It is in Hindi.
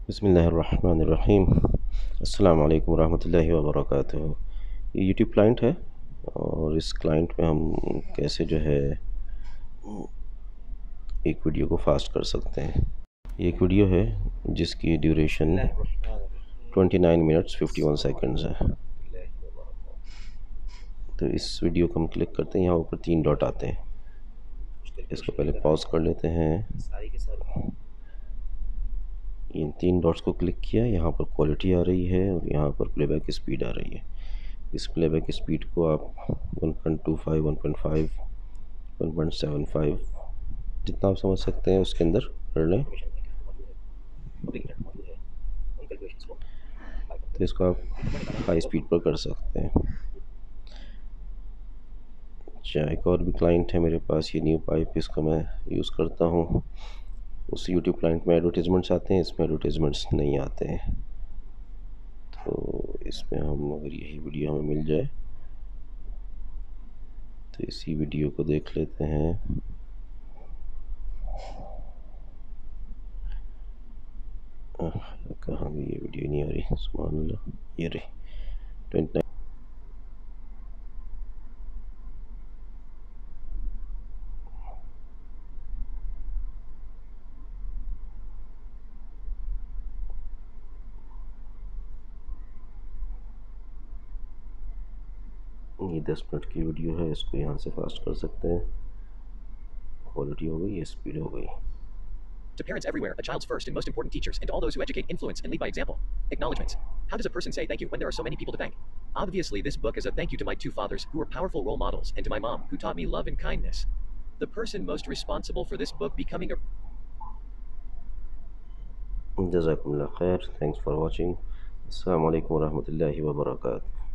बिस्मिल्लाहिर्रहमानिर्रहीम। अस्सलाम वालेकुम रहमतुल्लाहि व बरकातुहू। ये यूट्यूब क्लाइंट है और इस क्लाइंट में हम कैसे जो है एक वीडियो को फास्ट कर सकते हैं। ये एक वीडियो है जिसकी ड्यूरेशन 29 मिनट्स 51 सेकंड्स है। तो इस वीडियो को हम क्लिक करते हैं, यहाँ ऊपर 3 डॉट आते हैं। इसको पहले पॉज कर लेते हैं। इन 3 डॉट्स को क्लिक किया, यहाँ पर क्वालिटी आ रही है और यहाँ पर प्लेबैक स्पीड आ रही है। इस प्लेबैक स्पीड को आप 1.25, 1.5, 1.75 जितना आप समझ सकते हैं उसके अंदर कर लें। तो इसको आप हाई स्पीड पर कर सकते हैं। अच्छा, एक और भी क्लाइंट है मेरे पास, ये न्यू पाइप, इसको मैं यूज़ करता हूँ। उस यूट्यूब क्लाइंट में एडवर्टीज़मेंट्स आते हैं, इसमें एडवर्टीज़मेंट्स नहीं आते हैं। तो इसमें हम अगर यही वीडियो हमें मिल जाए तो इसी वीडियो को देख लेते हैं। कहाँ गई ये वीडियो, नहीं आ रही, सुभान अल्लाह, ये रही 29। ये 10 मिनट की वीडियो है, इसको यहाँ से फास्ट कर सकते हैं। क्वालिटी हो गई, स्पीड हो गई। To parents everywhere, a child's first and most important teachers, and to all those who educate, influence, and lead by example. Acknowledgements. How does a person say thank you when there are so many people to thank? Obviously, this book is a thank you to my two fathers, who were powerful role models, and to my mom, who taught me love and kindness. The person most responsible for this book becoming a जज़ाकुमुल्लाह खैर, थैंक्स फॉर वॉचिंग। अस्सलाम वालेकुम रहमतुल्लाहि व बरकातुहू।